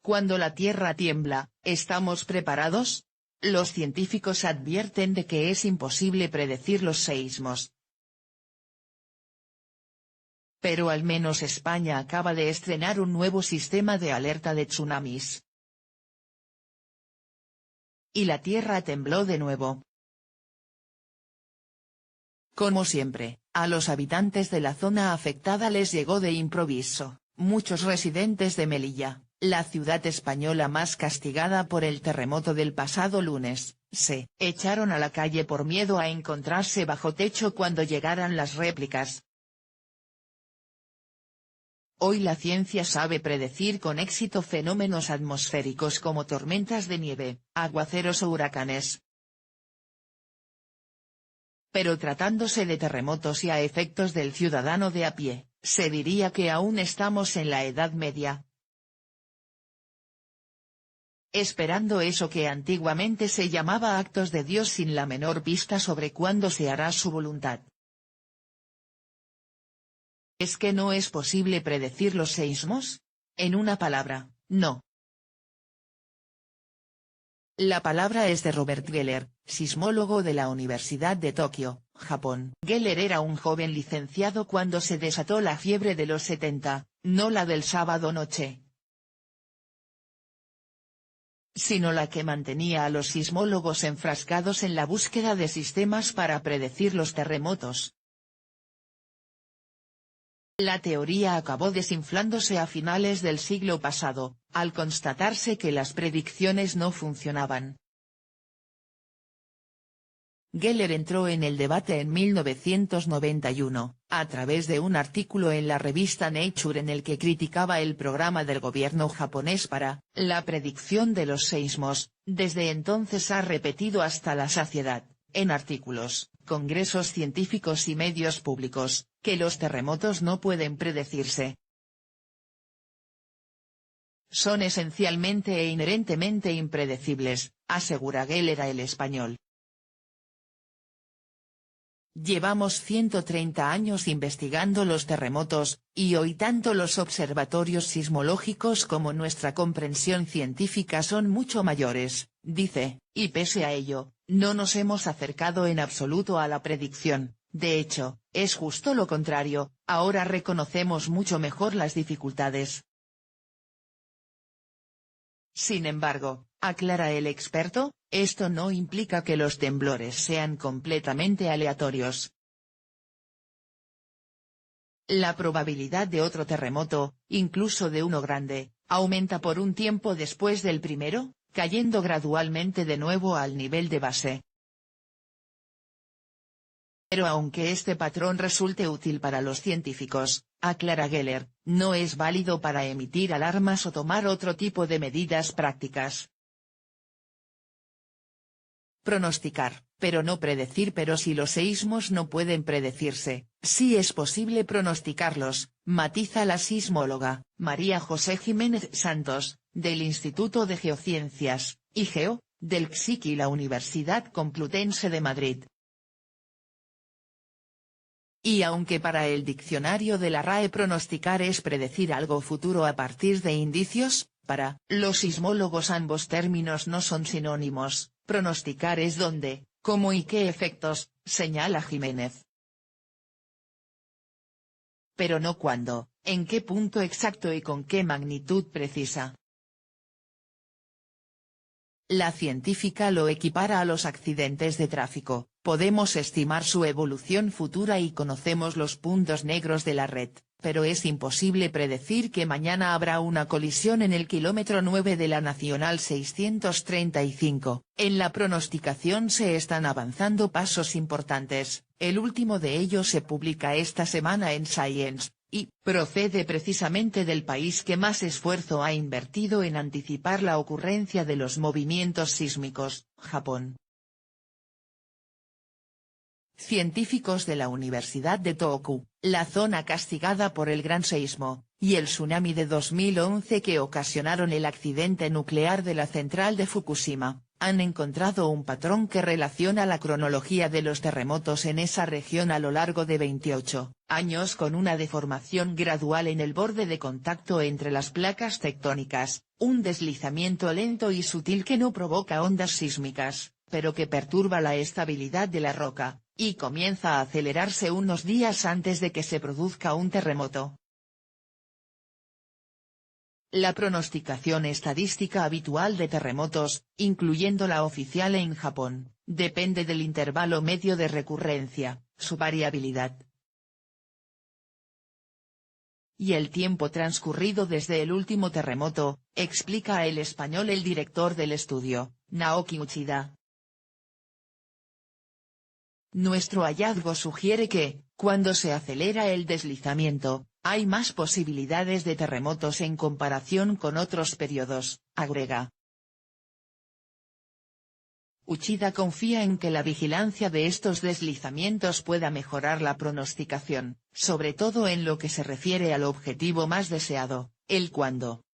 Cuando la Tierra tiembla, ¿estamos preparados? Los científicos advierten de que es imposible predecir los seísmos. Pero al menos España acaba de estrenar un nuevo sistema de alerta de tsunamis. Y la Tierra tembló de nuevo. Como siempre, a los habitantes de la zona afectada les llegó de improviso. Muchos residentes de Melilla, la ciudad española más castigada por el terremoto del pasado lunes, se echaron a la calle por miedo a encontrarse bajo techo cuando llegaran las réplicas. Hoy la ciencia sabe predecir con éxito fenómenos atmosféricos como tormentas de nieve, aguaceros o huracanes. Pero tratándose de terremotos y a efectos del ciudadano de a pie, se diría que aún estamos en la Edad Media. Esperando eso que antiguamente se llamaba actos de Dios sin la menor pista sobre cuándo se hará su voluntad. ¿Es que no es posible predecir los seísmos? En una palabra, no. La palabra es de Robert Geller, sismólogo de la Universidad de Tokio, Japón. Geller era un joven licenciado cuando se desató la fiebre de los 70, no la del sábado noche, sino la que mantenía a los sismólogos enfrascados en la búsqueda de sistemas para predecir los terremotos. La teoría acabó desinflándose a finales del siglo pasado, al constatarse que las predicciones no funcionaban. Geller entró en el debate en 1991, a través de un artículo en la revista Nature en el que criticaba el programa del gobierno japonés para la predicción de los seísmos. Desde entonces ha repetido hasta la saciedad, en artículos, congresos científicos y medios públicos, que los terremotos no pueden predecirse. Son esencialmente e inherentemente impredecibles, asegura Geller a El Español. Llevamos 130 años investigando los terremotos, y hoy tanto los observatorios sismológicos como nuestra comprensión científica son mucho mayores, dice, y pese a ello, no nos hemos acercado en absoluto a la predicción. De hecho, es justo lo contrario, ahora reconocemos mucho mejor las dificultades. Sin embargo, aclara el experto, esto no implica que los temblores sean completamente aleatorios. La probabilidad de otro terremoto, incluso de uno grande, aumenta por un tiempo después del primero, cayendo gradualmente de nuevo al nivel de base. Pero aunque este patrón resulte útil para los científicos, aclara Geller, no es válido para emitir alarmas o tomar otro tipo de medidas prácticas. Pronosticar, pero no predecir. Pero si los seísmos no pueden predecirse, sí es posible pronosticarlos, matiza la sismóloga, María José Jiménez Santos, del Instituto de Geociencias, IGEO, del CSIC y la Universidad Complutense de Madrid. Y aunque para el diccionario de la RAE pronosticar es predecir algo futuro a partir de indicios, para los sismólogos ambos términos no son sinónimos. Pronosticar es dónde, cómo y qué efectos, señala Jiménez. Pero no cuándo, en qué punto exacto y con qué magnitud precisa. La científica lo equipara a los accidentes de tráfico, podemos estimar su evolución futura y conocemos los puntos negros de la red, pero es imposible predecir que mañana habrá una colisión en el kilómetro 9 de la Nacional 635. En la pronosticación se están avanzando pasos importantes, el último de ellos se publica esta semana en Science, y procede precisamente del país que más esfuerzo ha invertido en anticipar la ocurrencia de los movimientos sísmicos, Japón. Científicos de la Universidad de Tohoku, la zona castigada por el gran seísmo, y el tsunami de 2011 que ocasionaron el accidente nuclear de la central de Fukushima, han encontrado un patrón que relaciona la cronología de los terremotos en esa región a lo largo de 28 años con una deformación gradual en el borde de contacto entre las placas tectónicas, un deslizamiento lento y sutil que no provoca ondas sísmicas, pero que perturba la estabilidad de la roca, y comienza a acelerarse unos días antes de que se produzca un terremoto. La pronosticación estadística habitual de terremotos, incluyendo la oficial en Japón, depende del intervalo medio de recurrencia, su variabilidad y el tiempo transcurrido desde el último terremoto, explica el español el director del estudio, Naoki Uchida. Nuestro hallazgo sugiere que, cuando se acelera el deslizamiento, hay más posibilidades de terremotos en comparación con otros periodos, agrega. Uchida confía en que la vigilancia de estos deslizamientos pueda mejorar la pronosticación, sobre todo en lo que se refiere al objetivo más deseado, el cuándo.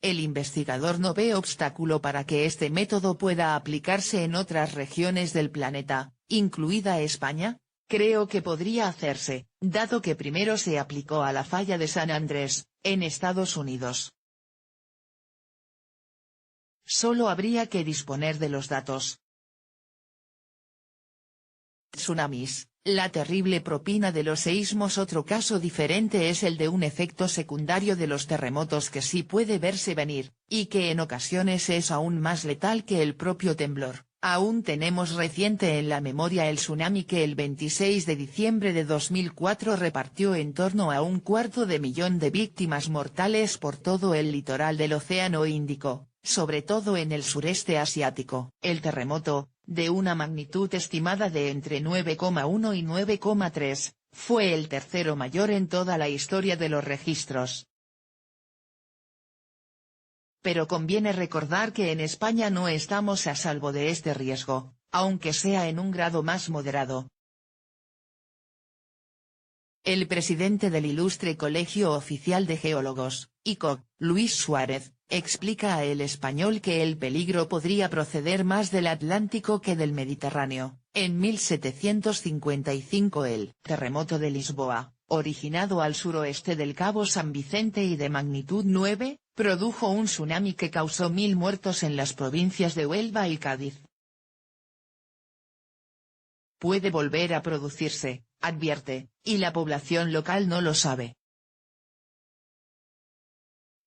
El investigador no ve obstáculo para que este método pueda aplicarse en otras regiones del planeta, incluida España. Creo que podría hacerse, dado que primero se aplicó a la falla de San Andrés, en Estados Unidos. Solo habría que disponer de los datos. Tsunamis, la terrible propina de los seísmos. Otro caso diferente es el de un efecto secundario de los terremotos que sí puede verse venir, y que en ocasiones es aún más letal que el propio temblor. Aún tenemos reciente en la memoria el tsunami que el 26 de diciembre de 2004 repartió en torno a 250.000 de víctimas mortales por todo el litoral del Océano Índico, sobre todo en el sureste asiático. El terremoto, de una magnitud estimada de entre 9,1 y 9,3, fue el tercero mayor en toda la historia de los registros. Pero conviene recordar que en España no estamos a salvo de este riesgo, aunque sea en un grado más moderado. El presidente del Ilustre Colegio Oficial de Geólogos, ICOG, Luis Suárez, explica a El Español que el peligro podría proceder más del Atlántico que del Mediterráneo. En 1755 el terremoto de Lisboa, originado al suroeste del Cabo San Vicente y de magnitud 9, produjo un tsunami que causó 1.000 muertos en las provincias de Huelva y Cádiz. Puede volver a producirse, advierte, y la población local no lo sabe.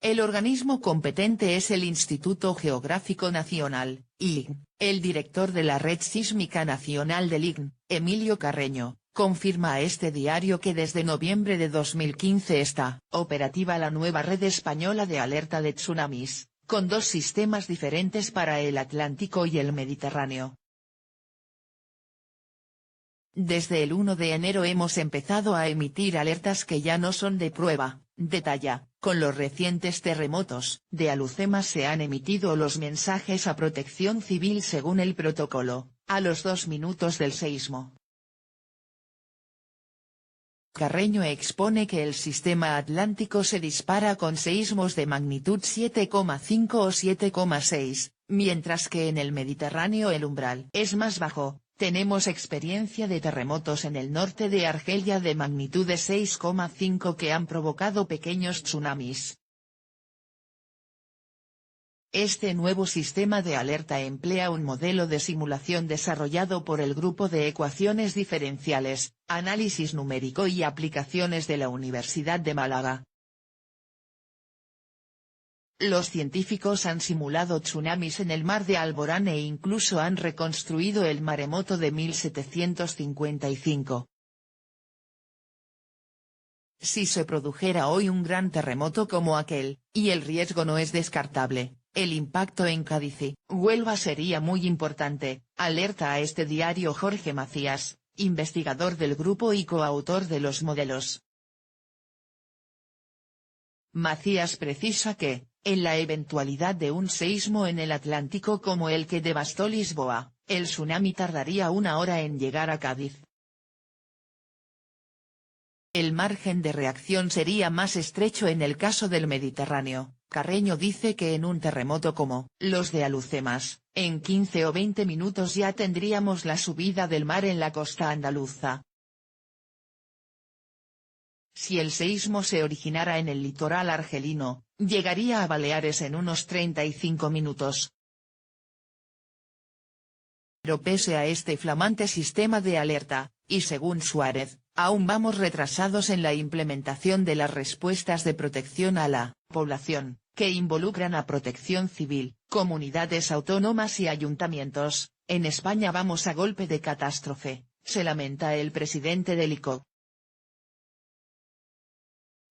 El organismo competente es el Instituto Geográfico Nacional, IGN. El director de la Red Sísmica Nacional del IGN, Emilio Carreño, confirma a este diario que desde noviembre de 2015 está operativa la nueva red española de alerta de tsunamis, con 2 sistemas diferentes para el Atlántico y el Mediterráneo. Desde el 1 de enero hemos empezado a emitir alertas que ya no son de prueba, detalla. Con los recientes terremotos de Alucemas se han emitido los mensajes a Protección Civil según el protocolo, a los 2 minutos del seísmo. Carreño expone que el sistema atlántico se dispara con seísmos de magnitud 7,5 o 7,6, mientras que en el Mediterráneo el umbral es más bajo. Tenemos experiencia de terremotos en el norte de Argelia de magnitud de 6,5 que han provocado pequeños tsunamis. Este nuevo sistema de alerta emplea un modelo de simulación desarrollado por el Grupo de Ecuaciones Diferenciales, Análisis Numérico y Aplicaciones de la Universidad de Málaga. Los científicos han simulado tsunamis en el mar de Alborán e incluso han reconstruido el maremoto de 1755. Si se produjera hoy un gran terremoto como aquel, y el riesgo no es descartable, el impacto en Cádiz y Huelva sería muy importante, alerta a este diario Jorge Macías, investigador del grupo y coautor de los modelos. Macías precisa que, en la eventualidad de un seísmo en el Atlántico como el que devastó Lisboa, el tsunami tardaría 1 hora en llegar a Cádiz. El margen de reacción sería más estrecho en el caso del Mediterráneo, Carreño dice que en un terremoto como los de Alucemas, en 15 o 20 minutos ya tendríamos la subida del mar en la costa andaluza. Si el seísmo se originara en el litoral argelino, llegaría a Baleares en unos 35 minutos. Pero pese a este flamante sistema de alerta, y según Suárez, aún vamos retrasados en la implementación de las respuestas de protección a la población, que involucran a Protección Civil, comunidades autónomas y ayuntamientos. En España vamos a golpe de catástrofe, se lamenta el presidente del ICO.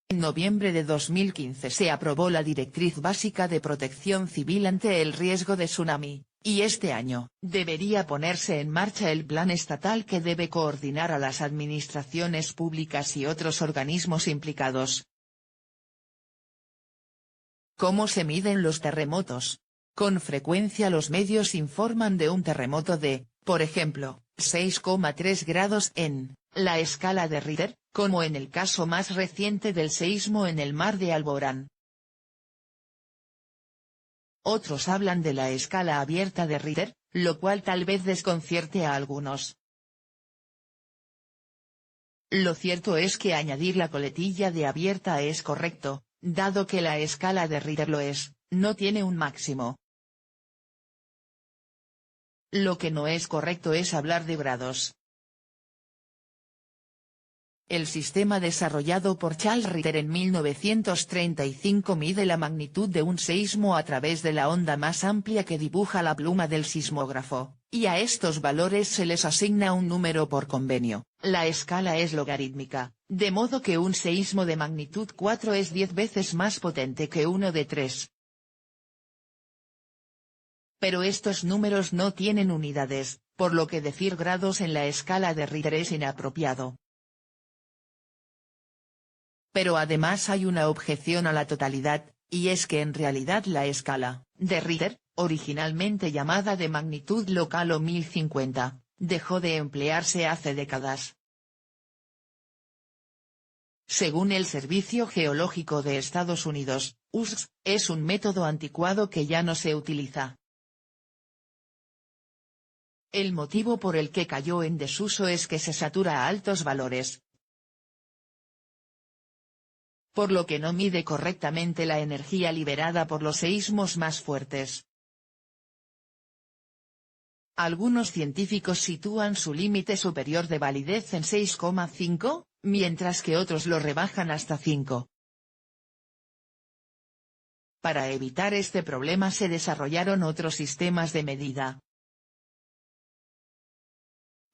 En noviembre de 2015 se aprobó la Directriz Básica de Protección Civil ante el riesgo de tsunami, y este año, debería ponerse en marcha el plan estatal que debe coordinar a las administraciones públicas y otros organismos implicados. ¿Cómo se miden los terremotos? Con frecuencia los medios informan de un terremoto de, por ejemplo, 6,3 grados en la escala de Richter, como en el caso más reciente del seísmo en el mar de Alborán. Otros hablan de la escala abierta de Richter, lo cual tal vez desconcierte a algunos. Lo cierto es que añadir la coletilla de abierta es correcto, dado que la escala de Richter lo es, no tiene un máximo. Lo que no es correcto es hablar de grados. El sistema desarrollado por Charles Richter en 1935 mide la magnitud de un seísmo a través de la onda más amplia que dibuja la pluma del sismógrafo, y a estos valores se les asigna un número por convenio. La escala es logarítmica, de modo que un seísmo de magnitud 4 es 10 veces más potente que uno de 3. Pero estos números no tienen unidades, por lo que decir grados en la escala de Richter es inapropiado. Pero además hay una objeción a la totalidad, y es que en realidad la escala de Richter, originalmente llamada de magnitud local o 1050, dejó de emplearse hace décadas. Según el Servicio Geológico de Estados Unidos, USGS, es un método anticuado que ya no se utiliza. El motivo por el que cayó en desuso es que se satura a altos valores, por lo que no mide correctamente la energía liberada por los seísmos más fuertes. Algunos científicos sitúan su límite superior de validez en 6,5, mientras que otros lo rebajan hasta 5. Para evitar este problema se desarrollaron otros sistemas de medida.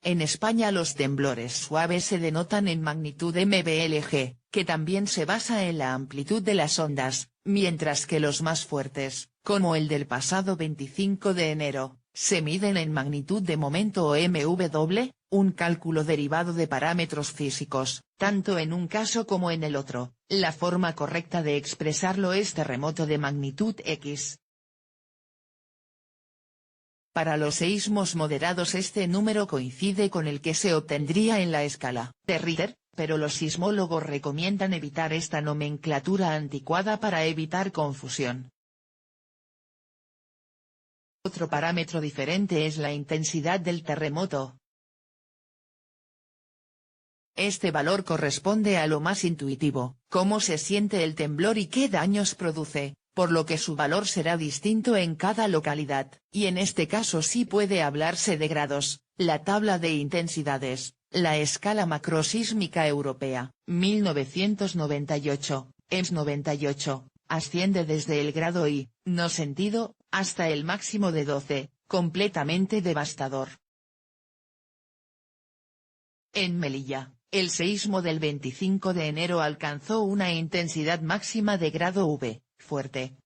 En España los temblores suaves se denotan en magnitud MBLG, que también se basa en la amplitud de las ondas, mientras que los más fuertes, como el del pasado 25 de enero, se miden en magnitud de momento o MW, un cálculo derivado de parámetros físicos. Tanto en un caso como en el otro, la forma correcta de expresarlo es terremoto de magnitud X. Para los seísmos moderados este número coincide con el que se obtendría en la escala de Richter, pero los sismólogos recomiendan evitar esta nomenclatura anticuada para evitar confusión. Otro parámetro diferente es la intensidad del terremoto. Este valor corresponde a lo más intuitivo, cómo se siente el temblor y qué daños produce, por lo que su valor será distinto en cada localidad, y en este caso sí puede hablarse de grados. La tabla de intensidades, la escala macrosísmica europea, 1998, EMS 98, asciende desde el grado I, no sentido, hasta el máximo de 12, completamente devastador. En Melilla, el seísmo del 25 de enero alcanzó una intensidad máxima de grado V, fuerte,